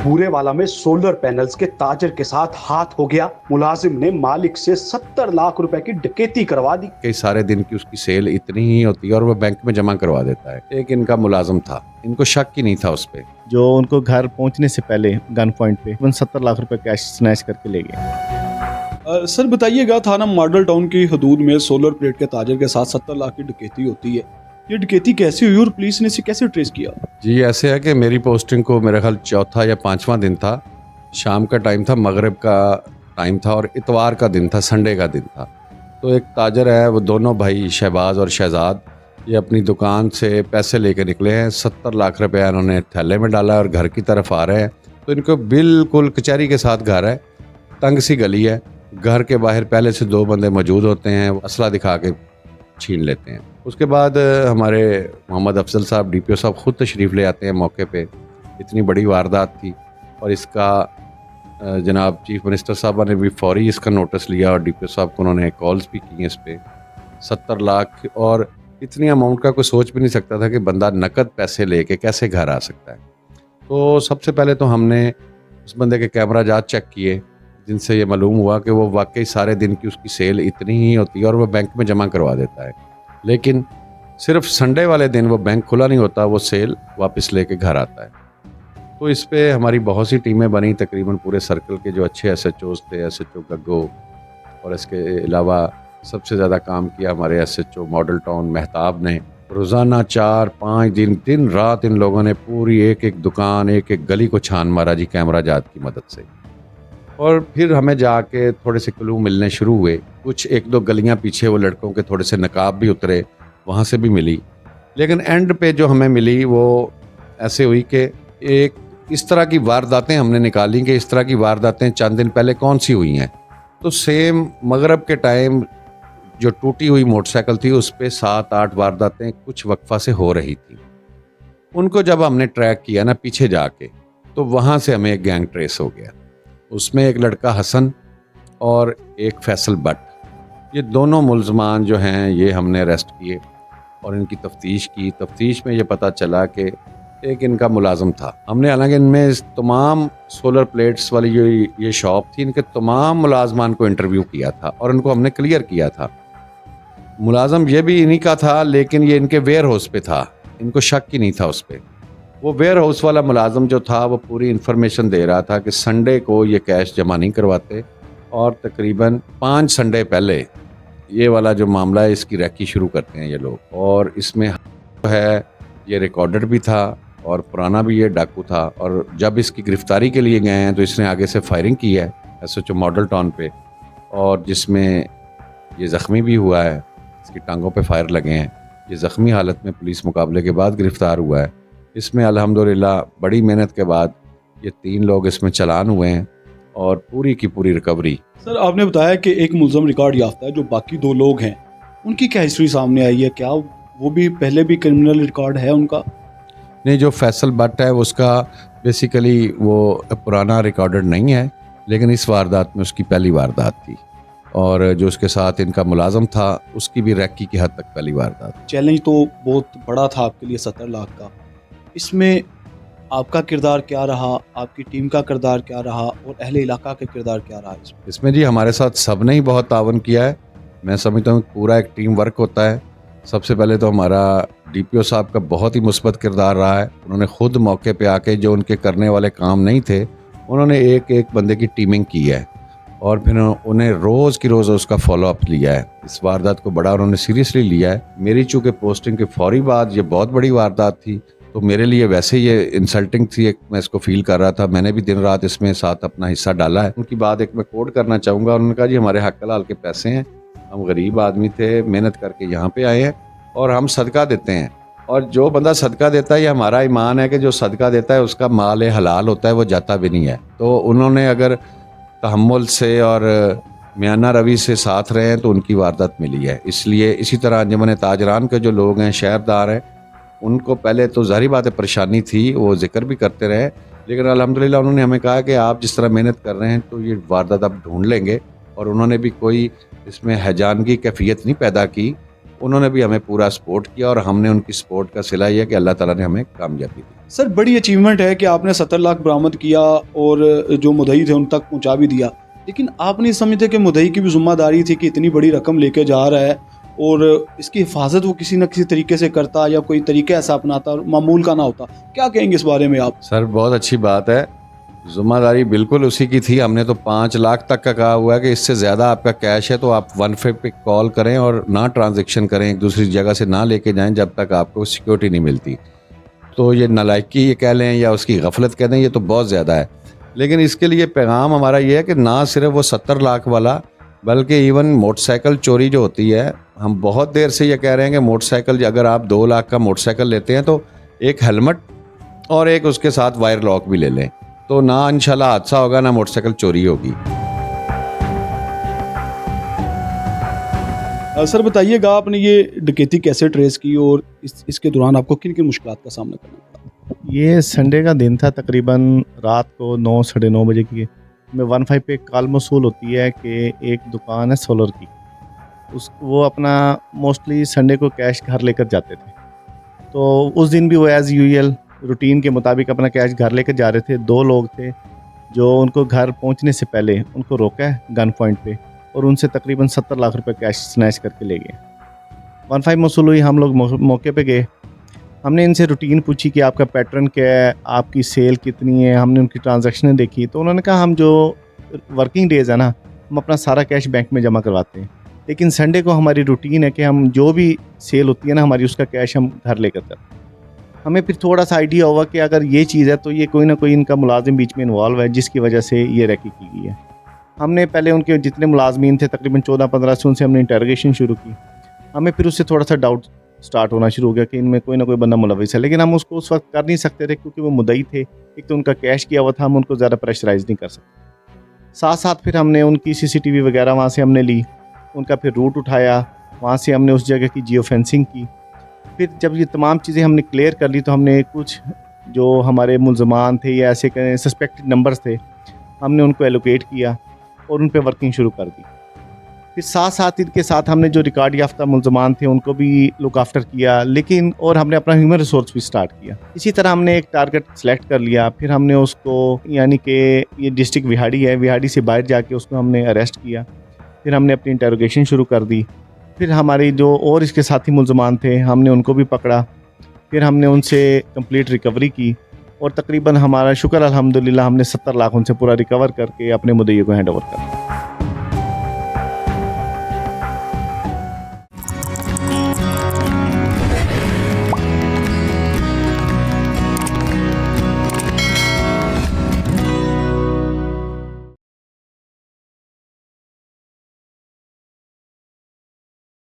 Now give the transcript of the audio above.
भूरे वाला में सोलर पैनल्स के ताजर के साथ हाथ हो गया। मुलाजिम ने मालिक से 70 लाख रुपए की डकैती करवा दी। कई सारे दिन की उसकी सेल इतनी ही होती है और वो बैंक में जमा करवा देता है। एक इनका मुलाजिम था, इनको शक ही नहीं था उस पे। जो उनको घर पहुंचने से पहले गन पॉइंट पे 70 लाख रुपए कैश स्नैच करके ले गए। सर बताइएगा, थाना मॉडल टाउन की हदूद में सोलर प्लेट के ताजर के साथ 70 लाख की डकैती होती है। ये डकैती कैसे हुई और पुलिस ने इसे कैसे ट्रेस किया? जी ऐसे है कि मेरी पोस्टिंग को मेरा ख्याल चौथा या पांचवां दिन था। शाम का टाइम था, मगरिब का टाइम था और इतवार का दिन था, संडे का दिन था। तो एक ताजर है, वो दोनों भाई शहबाज और शहजाद, ये अपनी दुकान से पैसे लेके निकले हैं। 70 लाख रुपया इन्होंने थैले में डाला और घर की तरफ आ रहे हैं। तो इनको बिल्कुल कचहरी के साथ घर है, तंग सी गली है। घर के बाहर पहले से 2 बंदे मौजूद होते हैं, वो असला दिखा के छीन लेते हैं। उसके बाद हमारे मोहम्मद अफजल साहब DPO साहब ख़ुद तशरीफ़ ले आते हैं मौके पे। इतनी बड़ी वारदात थी और इसका जनाब चीफ मिनिस्टर साहबा ने भी फौरी इसका नोटिस लिया और DPO साहब को उन्होंने कॉल्स भी की इस पर। 70 लाख और इतनी अमाउंट का कोई सोच भी नहीं सकता था कि बंदा नकद पैसे लेके कैसे घर आ सकता है। तो सबसे पहले तो हमने उस बंदे के कैमरा जात चेक किए, जिनसे ये मालूम हुआ कि वो वाकई सारे दिन की उसकी सेल इतनी ही होती है और वो बैंक में जमा करवा देता है। लेकिन सिर्फ संडे वाले दिन वो बैंक खुला नहीं होता, वो सेल वापस लेके घर आता है। तो इस पे हमारी बहुत सी टीमें बनी, तकरीबन पूरे सर्कल के जो अच्छे SHOs थे, SHO गग्गो, और इसके अलावा सबसे ज़्यादा काम किया हमारे SHO मॉडल टाउन मेहताब ने। रोज़ाना 4-5 दिन रात इन लोगों ने पूरी एक एक दुकान, एक एक गली को छान मारा जी, कैमरा जात की मदद से। और फिर हमें जाके थोड़े से क्लू मिलने शुरू हुए। कुछ 1-2 गलियां पीछे वो लड़कों के थोड़े से नकाब भी उतरे, वहाँ से भी मिली। लेकिन एंड पे जो हमें मिली वो ऐसे हुई कि एक इस तरह की वारदातें हमने निकाली कि इस तरह की वारदातें चंद दिन पहले कौन सी हुई हैं। तो सेम मगरब के टाइम जो टूटी हुई मोटरसाइकिल थी उस पर 7-8 वारदातें कुछ वक्फा से हो रही थी। उनको जब हमने ट्रैक किया ना पीछे जाके, तो वहाँ से हमें एक गैंग ट्रेस हो गया। उसमें एक लड़का हसन और एक फैसल भट्ट, ये दोनों मुल्ज़मान जो हैं ये हमने अरेस्ट किए और इनकी तफ्तीश की। तफ्तीश में ये पता चला कि एक इनका मुलाजम था। हमने हालांकि इनमें तमाम सोलर प्लेट्स वाली जो ये शॉप थी, इनके तमाम मुलाजमान को इंटरव्यू किया था और उनको हमने क्लियर किया था। मुलाजम ये भी इन्हीं का था, लेकिन ये इनके वेयर हाउस पे था, इनको शक ही नहीं था उस पर। वो वेयर हाउस वाला मुलाजम जो था वो पूरी इन्फॉर्मेशन दे रहा था कि संडे को ये कैश जमा नहीं करवाते और तकरीबन 5 संडे पहले ये वाला जो मामला है इसकी रैकी शुरू करते हैं ये लोग। और इसमें है ये रिकॉर्डर भी था और पुराना भी ये डाकू था। और जब इसकी गिरफ्तारी के लिए गए हैं तो इसने आगे से फायरिंग की है SHO मॉडल टाउन पे, और जिसमें ये ज़ख्मी भी हुआ है, इसकी टांगों पे फायर लगे हैं। ये ज़ख्मी हालत में पुलिस मुकाबले के बाद गिरफ़्तार हुआ है। इसमें अल्हम्दुलिल्लाह बड़ी मेहनत के बाद ये 3 लोग इसमें चालान हुए हैं और पूरी की पूरी रिकवरी। सर आपने बताया कि एक मुल्ज़म रिकॉर्ड याफ्ता है, जो बाकी 2 लोग हैं उनकी क्या हिस्ट्री सामने आई है? क्या वो भी पहले भी क्रिमिनल रिकॉर्ड है उनका? नहीं, जो फैसल भट्ट है उसका बेसिकली वो पुराना रिकॉर्डेड नहीं है, लेकिन इस वारदात में उसकी पहली वारदात थी। और जो उसके साथ इनका मुलाजम था उसकी भी रैकी की हद तक पहली वारदात। चैलेंज तो बहुत बड़ा था आपके लिए 70 लाख का। इसमें आपका किरदार क्या रहा, आपकी टीम का किरदार क्या रहा और अहले इलाका का किरदार क्या रहा इसमें? जी हमारे साथ सब ने ही बहुत तावन किया है। मैं समझता हूँ पूरा एक टीम वर्क होता है। सबसे पहले तो हमारा DPO साहब का बहुत ही मुस्बत किरदार रहा है। उन्होंने ख़ुद मौके पे आके जो उनके करने वाले काम नहीं थे, उन्होंने एक एक बंदे की टीमिंग की है और फिर उन्हें रोज़ की रोज़ उसका फॉलोअप लिया है। इस वारदात को बड़ा उन्होंने सीरियसली लिया है। मेरी चूँकि पोस्टिंग के फौरी बाद ये बहुत बड़ी वारदात थी, तो मेरे लिए वैसे ये इंसल्टिंग थी, मैं इसको फील कर रहा था। मैंने भी दिन रात इसमें साथ अपना हिस्सा डाला है। उनकी बात एक मैं कोट करना चाहूँगा। उन्होंने कहा जी हमारे हक हलाल के पैसे हैं, हम गरीब आदमी थे, मेहनत करके यहाँ पे आए हैं और हम सदका देते हैं। और जो बंदा सदका देता है, ये हमारा ईमान है कि जो सदका देता है उसका माल हलाल होता है, वो जाता भी नहीं है। तो उन्होंने अगर तहम्मुल से और मियाना रवि से साथ रहे हैं तो उनकी वारदात मिली है। इसलिए इसी तरह अंजुमन ताजरान के जो लोग हैं, शहरदार हैं, उनको पहले तो ज़ाहिर बात है परेशानी थी, वो जिक्र भी करते रहे, लेकिन अल्हम्दुलिल्लाह उन्होंने हमें कहा कि आप जिस तरह मेहनत कर रहे हैं तो ये वारदात आप ढूंढ लेंगे। और उन्होंने भी कोई इसमें हैजानगी कैफियत नहीं पैदा की उन्होंने भी हमें पूरा सपोर्ट किया और हमने उनकी सपोर्ट का सिला यह कि अल्लाह ताला ने हमें कामयाबी दी। सर बड़ी अचीवमेंट है कि आपने 70 लाख बरामद किया और जो मुद्दई थे उन तक पहुंचा भी दिया, लेकिन आप नहीं समझते कि मुद्दई की भी जिम्मेदारी थी कि इतनी बड़ी रकम लेके जा रहा है और इसकी हिफाजत वो किसी न किसी तरीके से करता या कोई तरीके ऐसा अपनाता और मामूल का ना होता? क्या कहेंगे इस बारे में आप? सर बहुत अच्छी बात है, जिम्मेदारी बिल्कुल उसी की थी। हमने तो 5 लाख तक का कहा हुआ है कि इससे ज़्यादा आपका कैश है तो आप 15 पे कॉल करें और ना ट्रांजैक्शन करें, एक दूसरी जगह से ना लेके जाएं जब तक आपको सिक्योरिटी नहीं मिलती। तो ये नालायकी ये कह लें या उसकी गफलत कह दें, ये तो बहुत ज़्यादा है। लेकिन इसके लिए पैगाम हमारा ये है कि ना सिर्फ वो 70 लाख वाला बल्कि इवन मोटरसाइकिल चोरी जो होती है, हम बहुत देर से ये कह रहे हैं कि मोटरसाइकिल अगर आप 2 लाख का मोटरसाइकिल लेते हैं तो एक हेलमेट और एक उसके साथ वायर लॉक भी ले लें, तो ना इंशाल्लाह हादसा होगा ना मोटरसाइकिल चोरी होगी। सर बताइएगा आपने ये डकैती कैसे ट्रेस की और इसके दौरान आपको किन किन मुश्किलात का सामना करना पड़ा? ये संडे का दिन था, तकरीबन रात को 9 साढ़े 9 बजे की में 15 पे कॉल मौसूल होती है कि एक दुकान है सोलर की, वो अपना मोस्टली संडे को कैश घर लेकर जाते थे। तो उस दिन भी वो एज़ यूजुअल रूटीन के मुताबिक अपना कैश घर लेकर जा रहे थे। 2 लोग थे जो उनको घर पहुंचने से पहले उनको रोका है गन पॉइंट पे और उनसे तकरीबन 70 लाख रुपए कैश स्नैच करके ले गए। 15 मौसूल हुई, हम लोग मौके पे गए। हमने इनसे रूटीन पूछी कि आपका पैटर्न क्या है, आपकी सेल कितनी है, हमने उनकी ट्रांजैक्शनें देखी। तो उन्होंने कहा हम जो वर्किंग डेज़ है ना, हम अपना सारा कैश बैंक में जमा करवाते हैं, लेकिन संडे को हमारी रूटीन है कि हम जो भी सेल होती है ना हमारी, उसका कैश हम घर लेकर जाते हैं। हमें फिर थोड़ा सा आइडिया हुआ कि अगर ये चीज़ है तो ये कोई ना कोई इनका मुलाजिम बीच में इन्वॉल्व है जिसकी वजह से ये रैकी की गई है। हमने पहले उनके जितने मुलाजमीन थे तकरीबन 14-15 से उनसे हमने इंटरोगेशन शुरू की। हमें फिर उससे थोड़ा सा डाउट स्टार्ट होना शुरू हो गया कि इनमें कोई ना कोई बंदा मुलविस है, लेकिन हम उसको उस वक्त कर नहीं सकते थे क्योंकि वो मुद्दई थे। एक तो उनका कैश किया हुआ था, हम उनको ज़्यादा प्रेशराइज़ नहीं कर सकते। साथ साथ फिर हमने उनकी CCTV वगैरह वहाँ से हमने ली, उनका फिर रूट उठाया, वहाँ से हमने उस जगह की जियो फेंसिंग की। फिर जब ये तमाम चीज़ें हमने क्लियर कर ली तो हमने कुछ जो हमारे मुलजमान थे या ऐसे कहें सस्पेक्टेड नंबर्स थे, हमने उनको एलोकेट किया और उन पे वर्किंग शुरू कर दी। फिर साथ साथ इनके साथ हमने जो रिकॉर्ड याफ्ता मुलजमान थे उनको भी लुक आफ्टर किया, लेकिन और हमने अपना ह्यूमन रिसोर्स भी स्टार्ट किया। इसी तरह हमने एक टारगेट सेलेक्ट कर लिया। फिर हमने उसको, यानी कि ये डिस्ट्रिक्ट विहाड़ी है, विहाड़ी से बाहर जाके उसको हमने अरेस्ट किया। फिर हमने अपनी इंटरोगेशन शुरू कर दी। फिर हमारे जो और इसके साथी मुलजमान थे हमने उनको भी पकड़ा। फिर हमने उनसे कंप्लीट रिकवरी की और तकरीबन हमारा शुक्र अल्हम्दुलिल्लाह हमने 70 लाख उनसे पूरा रिकवर करके अपने मुद्दई को हैंड ओवर कर दिया।